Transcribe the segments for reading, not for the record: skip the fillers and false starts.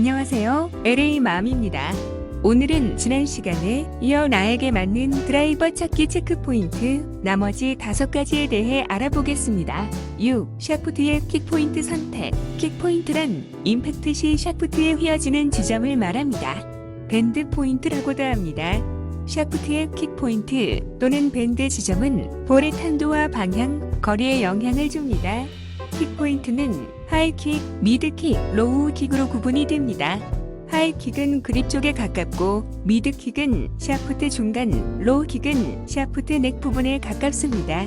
안녕하세요. LA맘입니다. 오늘은 지난 시간에 이어 나에게 맞는 드라이버 찾기 체크포인트 나머지 5가지에 대해 알아보겠습니다. 6. 샤프트의 킥포인트 선택. 킥포인트란 임팩트 시 샤프트에 휘어지는 지점을 말합니다. 밴드 포인트라고도 합니다. 샤프트의 킥포인트 또는 밴드 지점은 볼의 탄도와 방향, 거리에 영향을 줍니다. 킥포인트는 하이킥, 미드킥, 로우킥으로 구분이 됩니다. 하이킥은 그립 쪽에 가깝고 미드킥은 샤프트 중간, 로우킥은 샤프트 넥 부분에 가깝습니다.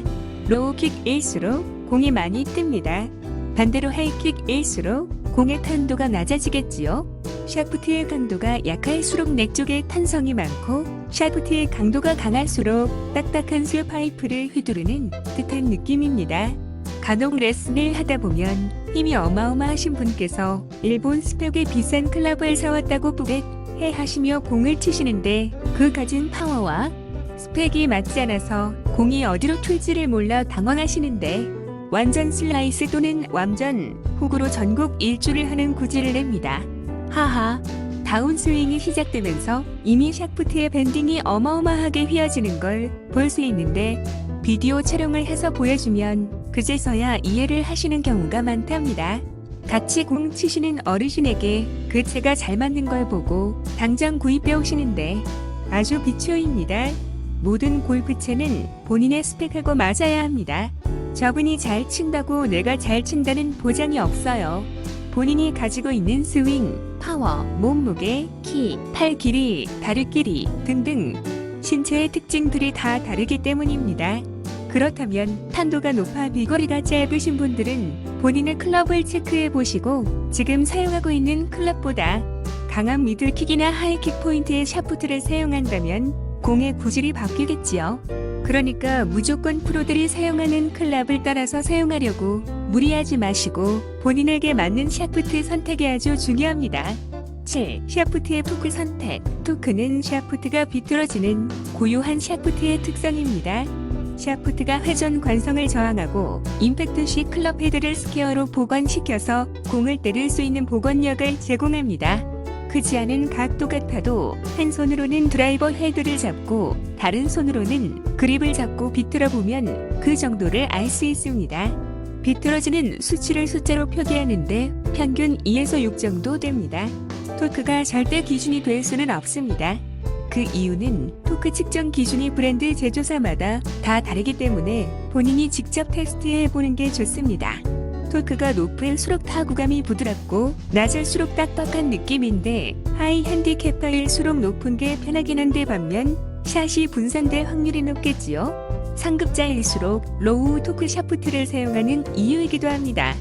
로우킥일수록 공이 많이 뜹니다. 반대로 하이킥일수록 공의 탄도가 낮아지겠지요. 샤프트의 강도가 약할수록 넥 쪽에 탄성이 많고 샤프트의 강도가 강할수록 딱딱한 쇠 파이프를 휘두르는 듯한 느낌입니다. 간혹 레슨을 하다 보면 힘이 어마어마하신 분께서 일본 스펙의 비싼 클럽을 사왔다고 뿌듯해 하시며 공을 치시는데 그 가진 파워와 스펙이 맞지 않아서 공이 어디로 튈지를 몰라 당황하시는데 완전 슬라이스 또는 완전 훅으로 전국 일주를 하는 구질을 냅니다. 하하, 다운스윙이 시작되면서 이미 샤프트의 밴딩이 어마어마하게 휘어지는 걸 볼 수 있는데 비디오 촬영을 해서 보여주면 그제서야 이해를 하시는 경우가 많답니다. 같이 공 치시는 어르신에게 그 채가 잘 맞는 걸 보고 당장 구입해 오시는데 아주 비추입니다. 모든 골프채는 본인의 스펙하고 맞아야 합니다. 저분이 잘 친다고 내가 잘 친다는 보장이 없어요. 본인이 가지고 있는 스윙, 파워, 몸무게, 키, 팔 길이, 다리 길이 등등 신체의 특징들이 다 다르기 때문입니다. 그렇다면 탄도가 높아 비거리가 짧으신 분들은 본인의 클럽을 체크해 보시고 지금 사용하고 있는 클럽보다 강한 미들킥이나 하이킥 포인트의 샤프트를 사용한다면 공의 구질이 바뀌겠지요. 그러니까 무조건 프로들이 사용하는 클럽을 따라서 사용하려고 무리하지 마시고 본인에게 맞는 샤프트 선택이 아주 중요합니다. 7. 샤프트의 토크 선택. 토크는 샤프트가 비틀어지는 고유한 샤프트의 특성입니다. 샤프트가 회전 관성을 저항하고 임팩트 시 클럽 헤드를 스퀘어로 복원시켜서 공을 때릴 수 있는 복원력을 제공합니다. 크지 않은 각도 같아도 한 손으로는 드라이버 헤드를 잡고 다른 손으로는 그립을 잡고 비틀어 보면 그 정도를 알 수 있습니다. 비틀어지는 수치를 숫자로 표기하는데 평균 2에서 6 정도 됩니다. 토크가 절대 기준이 될 수는 없습니다. 그 이유는 토크 측정 기준이 브랜드 제조사마다 다 다르기 때문에 본인이 직접 테스트해보는 게 좋습니다. 토크가 높을수록 타구감이 부드럽고 낮을수록 딱딱한 느낌인데 하이 핸디캐퍼일수록 높은 게 편하긴 한데 반면 샷이 분산될 확률이 높겠지요. 상급자일수록 로우 토크 샤프트를 사용하는 이유이기도 합니다.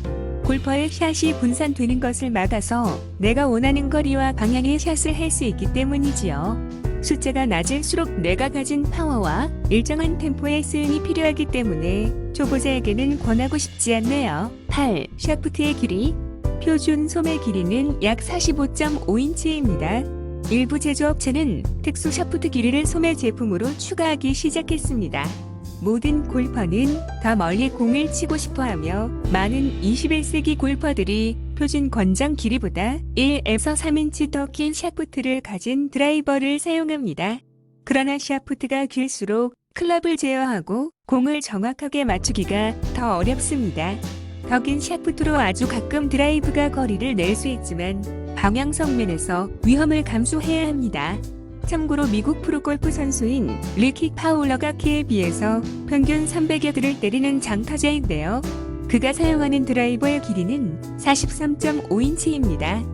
골퍼의 샷이 분산되는 것을 막아서 내가 원하는 거리와 방향의 샷을 할 수 있기 때문이지요. 숫자가 낮을수록 내가 가진 파워와 일정한 템포의 스윙이 필요하기 때문에 초보자에게는 권하고 싶지 않네요. 8. 샤프트의 길이. 표준 소매 길이는 약 45.5인치입니다. 일부 제조업체는 특수 샤프트 길이를 소매 제품으로 추가하기 시작했습니다. 모든 골퍼는 더 멀리 공을 치고 싶어하며 많은 21세기 골퍼들이 표준 권장 길이보다 1에서 3인치 더 긴 샤프트를 가진 드라이버를 사용합니다. 그러나 샤프트가 길수록 클럽을 제어하고 공을 정확하게 맞추기가 더 어렵습니다. 더 긴 샤프트로 아주 가끔 드라이브가 거리를 낼 수 있지만 방향성 면에서 위험을 감수해야 합니다. 참고로 미국 프로골프 선수인 리키 파울러가 키에 비해서 평균 300여드를 때리는 장타자인데요. 그가 사용하는 드라이버의 길이는 43.5인치입니다.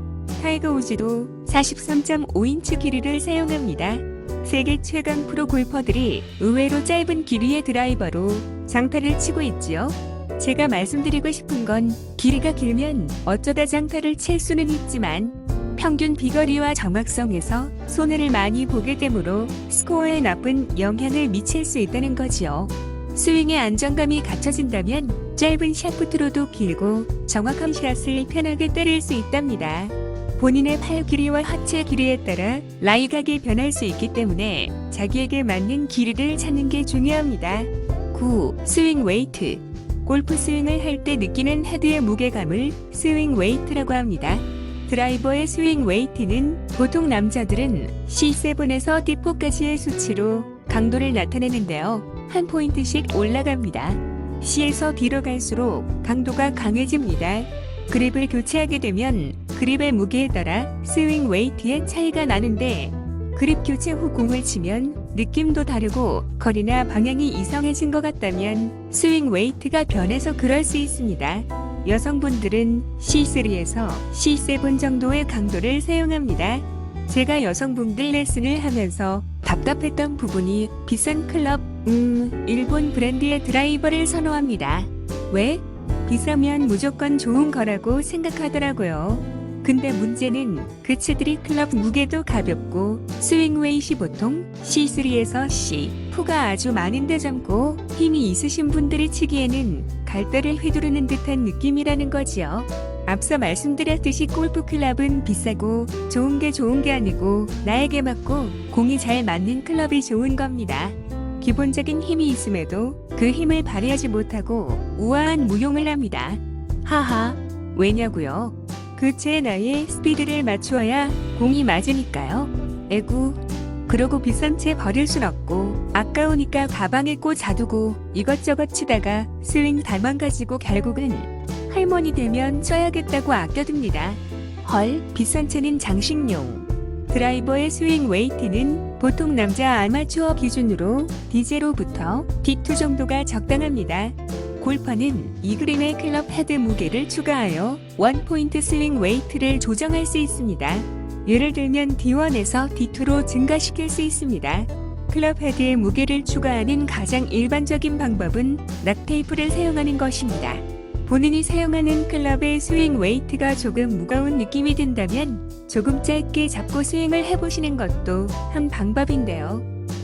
타이거 우즈도 43.5인치 길이를 사용합니다. 세계 최강 프로 골퍼들이 의외로 짧은 길이의 드라이버로 장타를 치고 있지요. 제가 말씀드리고 싶은 건 길이가 길면 어쩌다 장타를 칠 수는 있지만 평균 비거리와 정확성에서 손해를 많이 보게 되므로 스코어에 나쁜 영향을 미칠 수 있다는 거지요. 스윙의 안정감이 갖춰진다면 짧은 샤프트로도 길고 정확한 샷을 편하게 때릴 수 있답니다. 본인의 팔 길이와 하체 길이에 따라 라이각이 변할 수 있기 때문에 자기에게 맞는 길이를 찾는 게 중요합니다. 9. 스윙 웨이트. 골프 스윙을 할 때 느끼는 헤드의 무게감을 스윙 웨이트라고 합니다. 드라이버의 스윙 웨이트는 보통 남자들은 C7에서 D4까지의 수치로 강도를 나타내는데요. 한 포인트씩 올라갑니다. C에서 D로 갈수록 강도가 강해집니다. 그립을 교체하게 되면 그립의 무게에 따라 스윙 웨이트의 차이가 나는데 그립 교체 후 공을 치면 느낌도 다르고 거리나 방향이 이상해진 것 같다면 스윙 웨이트가 변해서 그럴 수 있습니다. 여성분들은 C3에서 C7 정도의 강도를 사용합니다. 제가 여성분들 레슨을 하면서 답답했던 부분이 비싼 클럽, 일본 브랜드의 드라이버를 선호합니다. 왜? 비싸면 무조건 좋은 거라고 생각하더라고요. 근데 문제는 그 채들이 클럽 무게도 가볍고 스윙 웨이트이 보통 C3에서 C4가 아주 많은데 젊고 힘이 있으신 분들이 치기에는 갈대를 휘두르는 듯한 느낌이라는 거지요. 앞서 말씀드렸듯이 골프 클럽은 비싸고 좋은 게 아니고 나에게 맞고 공이 잘 맞는 클럽이 좋은 겁니다. 기본적인 힘이 있음에도 그 힘을 발휘하지 못하고 우아한 무용을 합니다. 하하, 왜냐고요? 그 채 나의 스피드를 맞추어야 공이 맞으니까요. 에구, 그러고 비싼 채 버릴 순 없고 아까우니까 가방에 꽂아두고 이것저것 치다가 스윙 다 망가지고 결국은 할머니 되면 써야겠다고 아껴둡니다. 헐, 비싼 채는 장식용. 드라이버의 스윙 웨이트는 보통 남자 아마추어 기준으로 D0부터 D2 정도가 적당합니다. 골퍼는 2g의 클럽 헤드 무게를 추가하여 원포인트 스윙 웨이트를 조정할 수 있습니다. 예를 들면 D1에서 D2로 증가시킬 수 있습니다. 클럽 헤드의 무게를 추가하는 가장 일반적인 방법은 락테이프를 사용하는 것입니다. 본인이 사용하는 클럽의 스윙 웨이트가 조금 무거운 느낌이 든다면 조금 짧게 잡고 스윙을 해보시는 것도 한 방법인데요.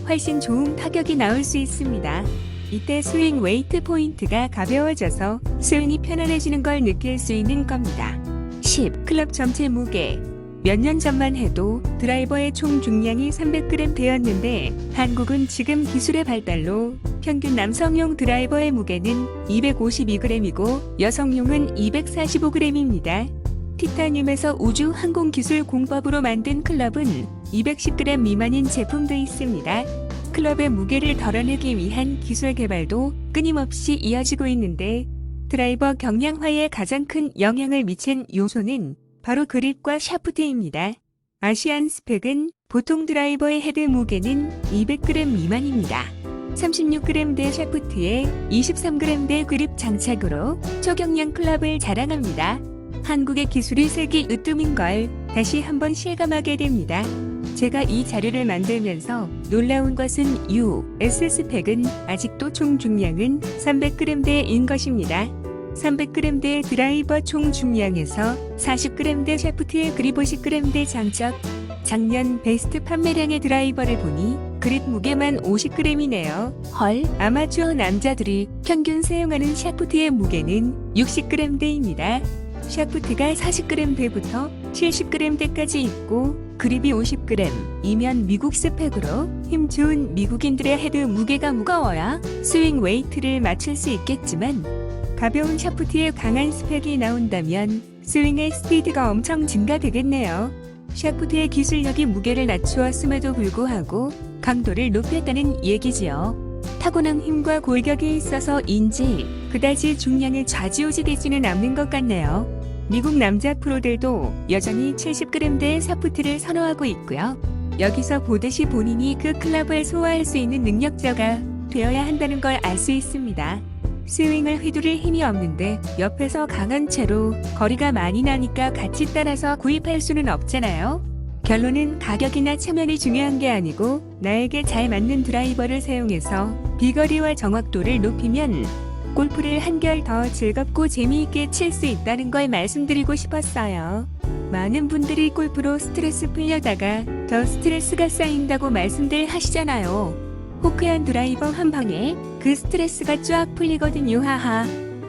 훨씬 좋은 타격이 나올 수 있습니다. 이때 스윙 웨이트 포인트가 가벼워져서 스윙이 편안해지는 걸 느낄 수 있는 겁니다. 10. 클럽 전체 무게. 몇 년 전만 해도 드라이버의 총 중량이 300g 되었는데 한국은 지금 기술의 발달로 평균 남성용 드라이버의 무게는 252g이고 여성용은 245g입니다. 티타늄에서 우주 항공기술 공법으로 만든 클럽은 210g 미만인 제품도 있습니다. 클럽의 무게를 덜어내기 위한 기술 개발도 끊임없이 이어지고 있는데 드라이버 경량화에 가장 큰 영향을 미친 요소는 바로 그립과 샤프트입니다. 아시안 스펙은 보통 드라이버의 헤드 무게는 200g 미만입니다. 36g대 샤프트에 23g대 그립 장착으로 초경량 클럽을 자랑합니다. 한국의 기술이 세계 으뜸인걸 다시 한번 실감하게 됩니다. 제가 이 자료를 만들면서 놀라운 것은 US 스펙은 아직도 총 중량은 300g대인 것입니다. 300g대 드라이버 총 중량에서 40g대 샤프트의 그립 50g대 장착. 작년 베스트 판매량의 드라이버를 보니 그립 무게만 50g이네요. 헐, 아마추어 남자들이 평균 사용하는 샤프트의 무게는 60g대입니다. 샤프트가 40g대부터 70g대까지 있고 그립이 50g이면 미국 스펙으로 힘 좋은 미국인들의 헤드 무게가 무거워야 스윙 웨이트를 맞출 수 있겠지만 가벼운 샤프트에 강한 스펙이 나온다면 스윙의 스피드가 엄청 증가되겠네요. 샤프트의 기술력이 무게를 낮추었음에도 불구하고 강도를 높였다는 얘기지요. 타고난 힘과 골격이 있어서인지 그다지 중량에 좌지우지되지는 않는 것 같네요. 미국 남자 프로들도 여전히 70g대의 샤프트를 선호하고 있고요. 여기서 보듯이 본인이 그 클럽을 소화할 수 있는 능력자가 되어야 한다는 걸 알 수 있습니다. 스윙을 휘두를 힘이 없는데 옆에서 강한 채로 거리가 많이 나니까 같이 따라서 구입할 수는 없잖아요. 결론은 가격이나 체면이 중요한 게 아니고 나에게 잘 맞는 드라이버를 사용해서 비거리와 정확도를 높이면 골프를 한결 더 즐겁고 재미있게 칠 수 있다는 걸 말씀드리고 싶었어요. 많은 분들이 골프로 스트레스 풀려다가 더 스트레스가 쌓인다고 말씀들 하시잖아요. 호크한 드라이버 한 방에 그 스트레스가 쫙 풀리거든요. 하하.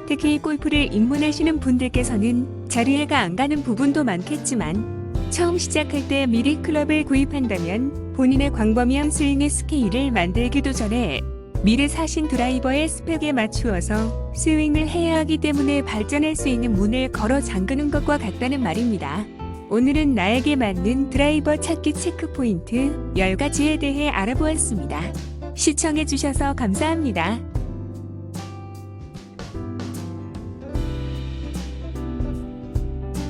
특히 골프를 입문하시는 분들께서는 잘 이해가 안 가는 부분도 많겠지만 처음 시작할 때 미리 클럽을 구입한다면 본인의 광범위한 스윙의 스케일을 만들기도 전에 미리 사신 드라이버의 스펙에 맞추어서 스윙을 해야 하기 때문에 발전할 수 있는 문을 걸어 잠그는 것과 같다는 말입니다. 오늘은 나에게 맞는 드라이버 찾기 체크포인트 10가지에 대해 알아보았습니다. 시청해주셔서 감사합니다.